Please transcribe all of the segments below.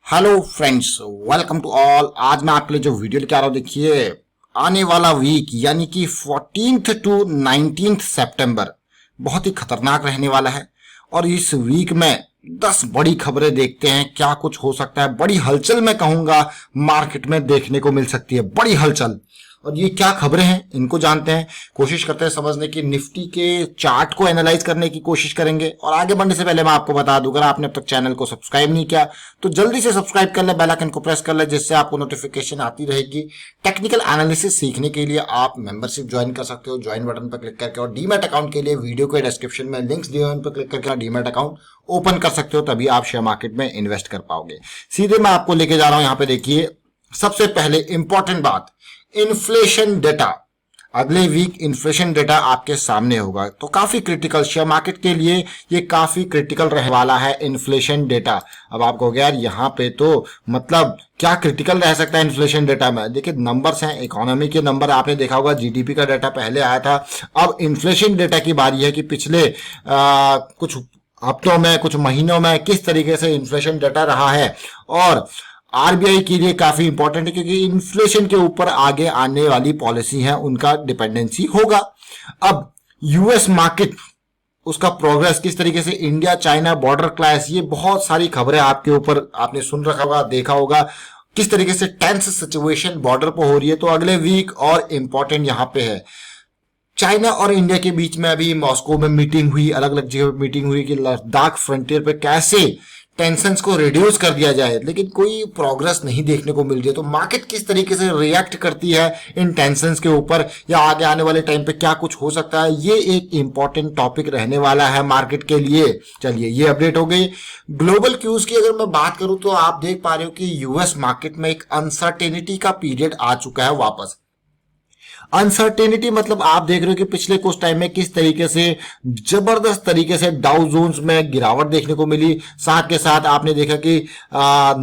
Hello friends, welcome to all. आज मैं आपके लिए जो वीडियो लेके आ रहा हूँ, देखिए आने वाला वीक यानी कि 14th to 19th सितंबर बहुत ही खतरनाक रहने वाला है। और इस वीक में 10 बड़ी खबरें देखते हैं क्या कुछ हो सकता है। बड़ी हलचल मैं कहूंगा मार्केट में देखने को मिल सकती है, बड़ी हलचल। और ये क्या खबरें हैं इनको जानते हैं, कोशिश करते हैं समझने की। निफ्टी के चार्ट को एनालाइज करने की कोशिश करेंगे। और आगे बढ़ने से पहले मैं आपको बता दूं, अगर आपने अब तक चैनल को सब्सक्राइब नहीं किया तो जल्दी से सब्सक्राइब कर ले, बेल आइकन को प्रेस कर ले, जिससे आपको नोटिफिकेशन आती रहेगी। टेक्निकल एनालिसिस सीखने के लिए आप मेंबरशिप ज्वाइन कर सकते हो, ज्वाइन बटन पर क्लिक करके। और डीमैट अकाउंट के लिए वीडियो के डिस्क्रिप्शन में लिंक्स दिए हुए, उन पर क्लिक करके डीमैट अकाउंट ओपन कर सकते हो, तभी आप शेयर मार्केट में इन्वेस्ट कर पाओगे। सीधे मैं आपको लेके जा रहा हूं, यहाँ पे देखिए सबसे पहले इंपॉर्टेंट बात, इन्फ्लेशन डेटा। अगले वीक इन्फ्लेशन डेटा आपके सामने होगा, तो काफी क्रिटिकल शेयर मार्केट के लिए ये काफी क्रिटिकल रहने वाला है इन्फ्लेशन डेटा। अब आपको हो गया यार यहाँ पे तो मतलब क्या क्रिटिकल रह सकता है इन्फ्लेशन डेटा में। देखिए नंबर्स हैं, इकोनॉमी के नंबर आपने देखा होगा, जीडीपी का डेटा पहले आया था। अब इन्फ्लेशन डेटा की बारी है कि पिछले कुछ हफ्तों में, कुछ महीनों में किस तरीके से इन्फ्लेशन डेटा रहा है। और आरबीआई के लिए काफी इंपॉर्टेंट है, क्योंकि इन्फ्लेशन के ऊपर आगे आने वाली पॉलिसी है उनका डिपेंडेंसी होगा। अब यूएस मार्केट, उसका प्रोग्रेस किस तरीके से, इंडिया चाइना बॉर्डर क्लैश, ये बहुत सारी खबरें आपके ऊपर आपने सुन रखा होगा, देखा होगा किस तरीके से टेंस सिचुएशन बॉर्डर पर हो रही है। तो अगले वीक और इंपॉर्टेंट यहां पे है, चाइना और इंडिया के बीच में अभी मॉस्को में मीटिंग हुई, अलग अलग जगह मीटिंग हुई कि लद्दाख फ्रंटियर पे कैसे टेंशंस को रिड्यूस कर दिया जाए, लेकिन कोई प्रोग्रेस नहीं देखने को मिल रही है। तो मार्केट किस तरीके से रिएक्ट करती है इन टेंशंस के ऊपर, या आगे आने वाले टाइम पे क्या कुछ हो सकता है, ये एक इंपॉर्टेंट टॉपिक रहने वाला है मार्केट के लिए। चलिए ये अपडेट हो गई। ग्लोबल क्यूज की अगर मैं बात करूं तो आप देख पा रहे हो कि यूएस मार्केट में एक अनसर्टेनिटी का पीरियड आ चुका है वापस। अनसर्टेनिटी मतलब आप देख रहे हो कि पिछले कुछ टाइम में किस तरीके से जबरदस्त तरीके से डाउ जोन्स में गिरावट देखने को मिली, साथ के साथ आपने देखा कि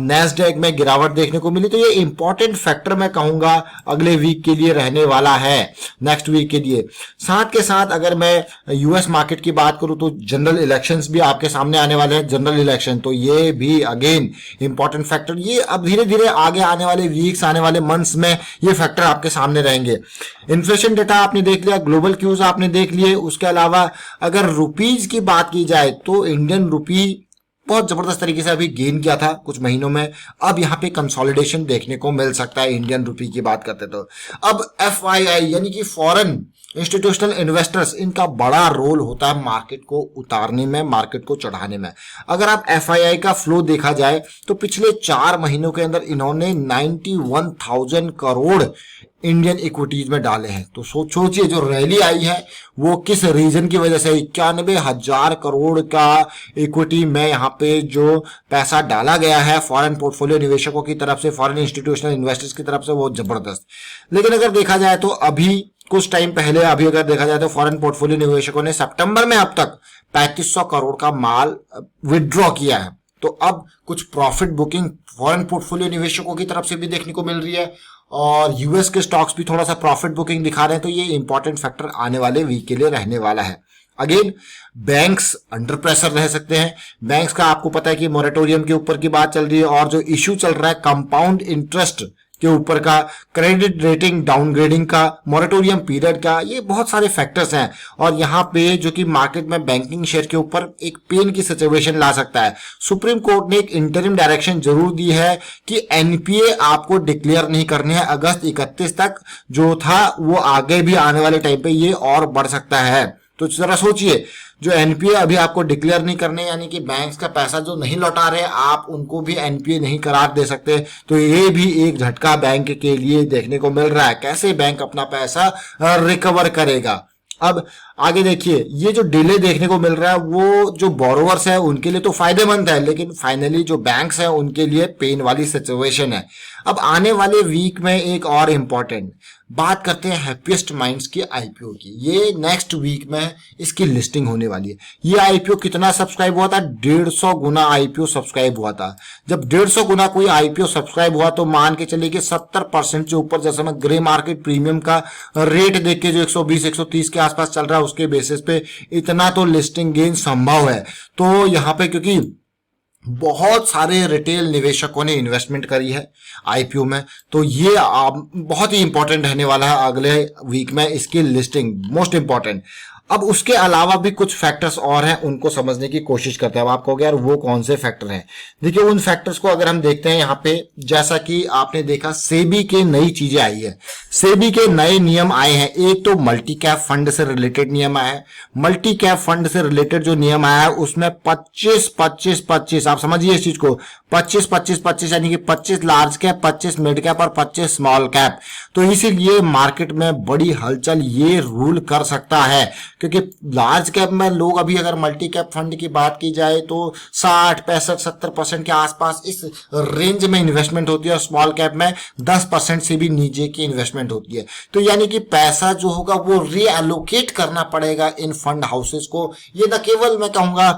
नैस्डैक में गिरावट देखने को मिली। तो ये इंपॉर्टेंट फैक्टर मैं कहूंगा अगले वीक के लिए रहने वाला है, नेक्स्ट वीक के लिए। साथ के साथ अगर मैं यूएस मार्केट की बात करूं तो जनरल इलेक्शंस भी आपके सामने आने वाले हैं, जनरल इलेक्शन, तो ये भी अगेन इंपॉर्टेंट फैक्टर। ये अब धीरे धीरे आगे आने वाले वीक्स, आने वाले मंथ्स में ये फैक्टर आपके सामने रहेंगे। इन्फ्लेशन डेटा आपने देख लिया, ग्लोबल क्यूज आपने देख लिए। उसके अलावा अगर रुपीज की बात की जाए तो इंडियन रुपी बहुत जबरदस्त तरीके से अभी गेन किया था कुछ महीनों में, अब यहाँ पे कंसोलिडेशन देखने को मिल सकता है इंडियन रुपी की बात करते तो। अब एफआईआई यानी कि फॉरेन इंस्टीट्यूशनल इन्वेस्टर्स, इनका बड़ा रोल होता है मार्केट को उतारने में, मार्केट को चढ़ाने में। अगर आप एफआईआई का फ्लो देखा जाए तो पिछले 4 महीनों के अंदर इन्होंने 91,000 करोड़ इंडियन इक्विटीज में डाले हैं। तो सोचिए जो रैली आई है वो किस रीजन की वजह से, 91,000 करोड़ का इक्विटी में यहाँ पे जो पैसा डाला गया है फॉरेन पोर्टफोलियो निवेशकों की तरफ से, फॉरेन इंस्टीट्यूशनल इन्वेस्टर्स की तरफ से, वो जबरदस्त। लेकिन अगर देखा जाए तो अभी कुछ टाइम पहले, अभी अगर देखा जाए तो फॉरेन पोर्टफोलियो निवेशकों ने सितंबर में अब तक 3500 करोड़ का माल विड्रॉ किया है। तो अब कुछ प्रॉफिट बुकिंग फॉरेन पोर्टफोलियो निवेशकों की तरफ से भी देखने को मिल रही है, और यूएस के स्टॉक्स भी थोड़ा सा प्रॉफिट बुकिंग दिखा रहे हैं। तो ये इंपॉर्टेंट फैक्टर आने वाले वीक के लिए रहने वाला है। अगेन बैंक्स अंडर प्रेशर रह सकते हैं। बैंक्स का आपको पता है कि मोरेटोरियम के ऊपर की बात चल रही है, और जो इश्यू चल रहा है कंपाउंड इंटरेस्ट के ऊपर का, क्रेडिट रेटिंग डाउनग्रेडिंग का, मोरेटोरियम पीरियड का, ये बहुत सारे फैक्टर्स हैं। और यहाँ पे जो कि मार्केट में बैंकिंग शेयर के ऊपर एक पेन की सिचुएशन ला सकता है। सुप्रीम कोर्ट ने एक इंटरिम डायरेक्शन जरूर दी है कि एनपीए आपको डिक्लेयर नहीं करने हैं अगस्त 31 तक, जो था वो आगे भी आने वाले टाइम पे ये और बढ़ सकता है। तो जरा सोचिए, जो एनपीए अभी आपको डिक्लेयर नहीं करने, यानी कि बैंक्स का पैसा जो नहीं लौटा रहे आप उनको भी एनपीए नहीं करार दे सकते, तो ये भी एक झटका बैंक के लिए देखने को मिल रहा है। कैसे बैंक अपना पैसा रिकवर करेगा। अब आगे देखिए, ये जो डिले देखने को मिल रहा है वो जो बोरोवर्स है उनके लिए तो फायदेमंद है, लेकिन फाइनली जो बैंक्स हैं उनके लिए पेन वाली सिचुएशन है। अब आने वाले वीक में एक और इंपॉर्टेंट बात करते हैं हैप्पीएस्ट माइंड्स की आईपीओ की। ये नेक्स्ट वीक में इसकी लिस्टिंग होने वाली है। ये आईपीओ कितना सब्सक्राइब हुआ था? 150 गुना आईपीओ सब्सक्राइब हुआ था। जब 150 गुना कोई आईपीओ सब्सक्राइब हुआ तो मान के चलिए कि 70% से ऊपर, जैसे मैं ग्रे मार्केट प्रीमियम का रेट देख के जो 120-130 के आसपास चल रहा है उसके बेसिस पे इतना तो लिस्टिंग गेन संभव है। तो यहाँ पे क्योंकि बहुत सारे रिटेल निवेशकों ने इन्वेस्टमेंट करी है आईपीओ में। तो ये बहुत ही इंपॉर्टेंट रहने वाला है अगले वीक में, इसकी लिस्टिंग मोस्ट इंपॉर्टेंट। अब उसके अलावा भी कुछ फैक्टर्स और हैं, उनको समझने की कोशिश करते हैं। अब आप कहोगे यार वो कौन से फैक्टर हैं? देखिए उन फैक्टर्स को अगर हम देखते हैं यहाँ पे, जैसा कि आपने देखा सेबी के नई चीजें आई है, सेबी के नए नियम आए हैं। एक तो मल्टी कैप फंड से रिलेटेड नियम आया है। मल्टी कैप फंड से रिलेटेड जो नियम आया है उसमें 25-25-25, आप समझिए इस चीज को, 25-25-25 यानी कि 25 लार्ज कैप, 25 मिड कैप और 25 स्मॉल कैप। तो इसीलिए मार्केट में बड़ी हलचल ये रूल कर सकता है, क्योंकि लार्ज कैप में लोग अभी अगर मल्टी कैप फंड की बात की जाए तो 60, 65, 70% के आसपास इस रेंज में इन्वेस्टमेंट होती है, और स्मॉल कैप में 10% से भी नीचे की इन्वेस्टमेंट होती है। तो यानी कि पैसा जो होगा वो रीएलोकेट करना पड़ेगा इन फंड हाउसेस को। ये न केवल मैं कहूंगा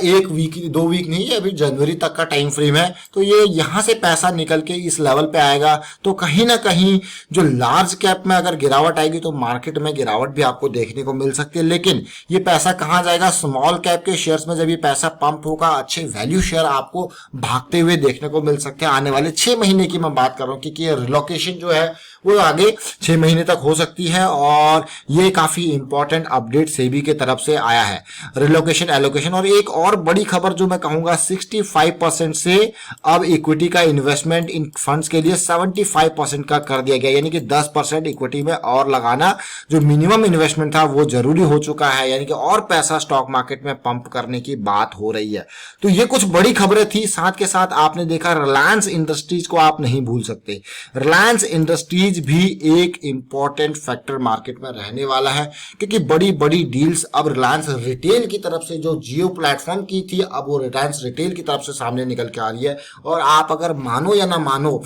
1 वीक 2 वीक नहीं है, अभी जनवरी तक का टाइम फ्रेम है। तो ये यहां से पैसा निकल के इस लेवल पे आएगा। तो कहीं ना कहीं जो लार्ज कैप में अगर गिरावट आएगी तो मार्केट में गिरावट भी आपको देखने को मिल सकती है। लेकिन ये पैसा कहां जाएगा? स्मॉल कैप के शेयर्स में जब ये पैसा पंप होगा, अच्छे वैल्यू शेयर आपको भागते हुए देखने को मिल सकते हैं आने वाले 6 महीने की मैं बात कर रहा हूं, क्योंकि ये रिलोकेशन जो है वो आगे 6 महीने तक हो सकती है। और ये काफी इंपॉर्टेंट अपडेट सेबी के तरफ से आया है, रिलोकेशन एलोकेशन। और एक और बड़ी खबर जो मैं कहूंगा, 65% से अब इक्विटी का इन्वेस्टमेंट इन फंड्स के लिए 75% का कर दिया गया, यानी कि 10% इक्विटी में और लगाना जो मिनिमम इन्वेस्टमेंट था वो जरूरी हो चुका है, यानी कि और पैसा स्टॉक मार्केट में पंप करने की बात हो रही है। तो ये कुछ बड़ी खबरें थी। साथ के साथ आपने देखा रिलायंस इंडस्ट्रीज को आप नहीं भूल सकते। रिलायंस इंडस्ट्रीज भी एक इंपॉर्टेंट फैक्टर मार्केट में रहने वाला है, क्योंकि बड़ी बड़ी डील्स अब रिलायंस रिटेल की तरफ से, जो जियो प्लेटफॉर्म की थी, अब वो रिलायंस रिटेल की तरफ से सामने निकल के आ रही है। और आप अगर मानो या ना मानो,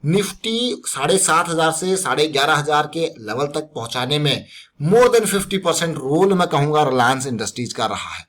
निफ्टी 7,500 से 11,500 के लेवल तक पहुंचाने में मोर देन 50% रोल मैं कहूंगा रिलायंस इंडस्ट्रीज का रहा है।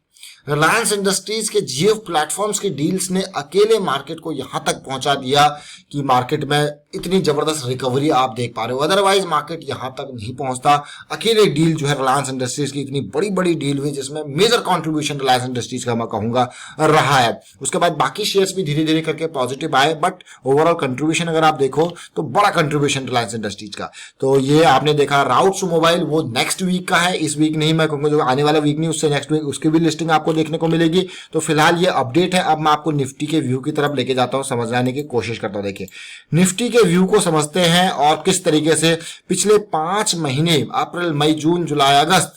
रिलायंस इंडस्ट्रीज के जियो प्लेटफॉर्म्स की डील्स ने अकेले मार्केट को यहां तक पहुंचा दिया कि मार्केट में इतनी जबरदस्त रिकवरी आप देख पा रहे हो। अदरवाइज मार्केट यहां तक नहीं पहुंचता। अकेले डील जो है रिलायंस इंडस्ट्रीज की इतनी बड़ी बड़ी डील हुई, जिसमें मेजर कंट्रीब्यूशन रिलायंस इंडस्ट्रीज का मैं कहूंगा रहा है। उसके बाद बाकी शेयर्स भी धीरे धीरे करके पॉजिटिव आए, बट ओवरऑल कंट्रीब्यूशन अगर आप देखो तो बड़ा कंट्रीब्यूशन रिलायंस इंडस्ट्रीज का। तो ये आपने देखा। राउट्स मोबाइल वो नेक्स्ट वीक का है, इस वीक नहीं, मैं कहूंगा जो आने वाला वीक नहीं उससे नेक्स्ट वीक उसकी भी लिस्टिंग आपको देखने को मिलेगी। तो फिलहाल ये अपडेट है। अब मैं आपको निफ्टी के व्यू की तरफ लेके जाता हूं, समझने की कोशिश करता हूं। देखिए निफ्टी के व्यू को समझते हैं और किस तरीके से पिछले 5 महीने अप्रैल मई जून जुलाई अगस्त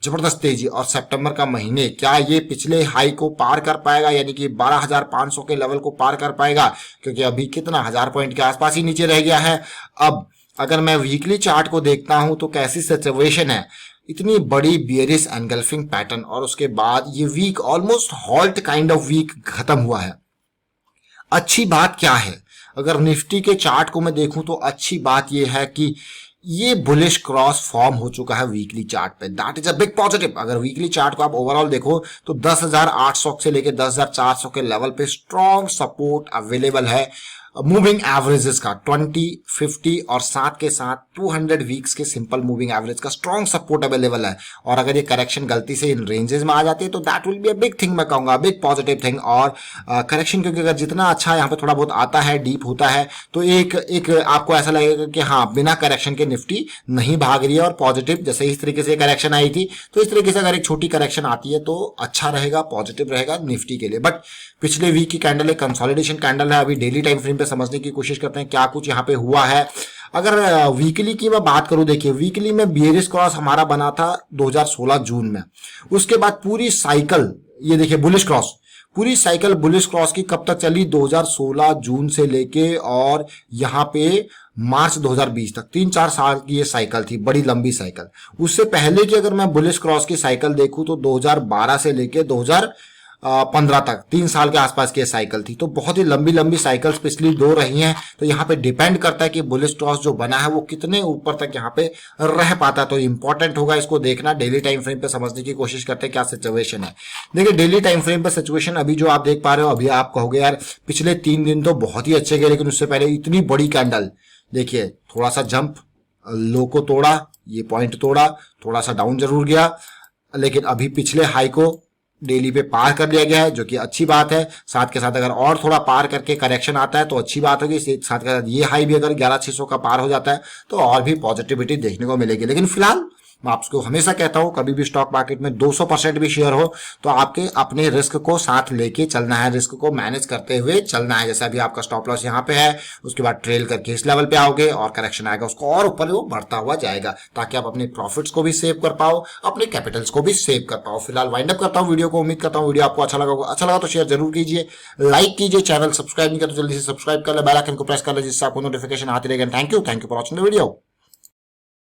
जबरदस्त तेजी, और सितंबर का महीने क्या ये पिछले हाई को पार कर पाएगा, यानी कि 12,500 के लेवल को पार कर पाएगा? क्योंकि अभी कितना 1000 पॉइंट के आसपास ही नीचे रह गया है। अब अगर मैं वीकली चार्ट को देखता हूं तो कैसी सिचुएशन है, इतनी बड़ी बियरिश एनगल्फिंग पैटर्न, और उसके बाद ये week almost halt kind of week खत्म हुआ है। अच्छी बात क्या है? अगर निफ्टी के चार्ट को मैं देखूं तो अच्छी बात यह है कि ये बुलिश क्रॉस फॉर्म हो चुका है वीकली चार्ट पे। That is a big positive. अगर वीकली चार्ट को आप ओवरऑल देखो तो 10,800 से लेकर 10,400 के लेवल पे स्ट्रॉन्ग सपोर्ट अवेलेबल है। मूविंग एवरेजेस का 20, 50 और साथ के साथ 200 वीक्स के सिंपल मूविंग एवरेज का स्ट्रॉन्ग सपोर्ट अवेलेबल है। और अगर ये करेक्शन गलती से इन रेंजेस में आ जाती है तो that will be a big thing, मैं कहूंगा बिग पॉजिटिव थिंग। और करेक्शन क्योंकि अगर जितना अच्छा यहाँ पे थोड़ा बहुत आता है, डीप होता है, तो एक आपको ऐसा लगेगा कि हाँ बिना करेक्शन के निफ्टी नहीं भाग रही है और पॉजिटिव। जैसे इस तरीके से करेक्शन आई थी, तो इस तरीके से अगर एक छोटी करेक्शन आती है तो अच्छा रहेगा, पॉजिटिव रहेगा निफ्टी के लिए। बट पिछले वीक की कैंडल एक कंसोलिडेशन कैंडल है। अभी डेली टाइम फ्रेम पे समझने की कोशिश करते हैं क्या कुछ यहाँ पे हुआ है। अगर वीकली की मैं बात करूं, देखिए वीकली में बियरिश क्रॉस हमारा बना था 2016 जून में। उसके बाद पूरी साइकिल, ये देखिए बुलिश क्रॉस, पूरी साइकिल बुलिश क्रॉस की कब तक चली? 2016 जून से लेके और यहाँ पे मार्च 2020 तक, 3-4 साल की ये साइकिल थी, बड़ी लंबी साइकिल। उससे पहले की अगर मैं बुलिश क्रॉस की साइकिल देखूं तो 2012 से लेके 2015 तक 3 साल के आसपास की साइकिल थी। तो बहुत ही लंबी लंबी साइकिल्स पिछली 2 रही हैं। तो यहाँ पे डिपेंड करता है कि बुलिश क्रॉस जो बना है वो कितने ऊपर तक यहाँ पे रह पाता है। तो इंपॉर्टेंट होगा इसको देखना। डेली टाइम फ्रेम पे समझने की कोशिश करते हैं क्या सिचुएशन है। देखिए डेली टाइम फ्रेम पे सिचुएशन अभी जो आप देख पा रहे हो, अभी आप कहोगे यार पिछले 3 दिन तो बहुत ही अच्छे गए, लेकिन उससे पहले इतनी बड़ी कैंडल, देखिए थोड़ा सा जंप, लो को तोड़ा, ये पॉइंट तोड़ा, थोड़ा सा डाउन जरूर गया, लेकिन अभी पिछले हाई को डेली पे पार कर लिया गया है, जो कि अच्छी बात है। साथ के साथ अगर और थोड़ा पार करके करेक्शन आता है तो अच्छी बात होगी। साथ के साथ ये हाई भी अगर 11,600 का पार हो जाता है तो और भी पॉजिटिविटी देखने को मिलेगी। लेकिन फिलहाल मैं आपको हमेशा कहता हूं, कभी भी स्टॉक मार्केट में 200% भी शेयर हो तो आपके अपने रिस्क को साथ लेके चलना है, रिस्क को मैनेज करते हुए चलना है। जैसे अभी आपका स्टॉप लॉस यहाँ पे है, उसके बाद ट्रेल करके इस लेवल पे आओगे और करेक्शन आएगा, उसको और ऊपर वो बढ़ता हुआ जाएगा, ताकि आप अपने प्रॉफिट्स को भी सेव कर पाओ, अपने कैपिटल्स को भी सेव कर पाओ। फिलहाल वाइंड अप करता हूँ वीडियो को। उम्मीद करता हूँ वीडियो आपको अच्छा लगा होगा। अच्छा लगा तो शेयर जरूर कीजिए, लाइक कीजिए, चैनल सब्सक्राइब नहीं कर तो जल्दी से सब्सक्राइब कर ले, बेल आइकन को प्रेस कर ले, जिससे आपको नोटिफिकेशन आती रहेगी। Thank you for watching the video.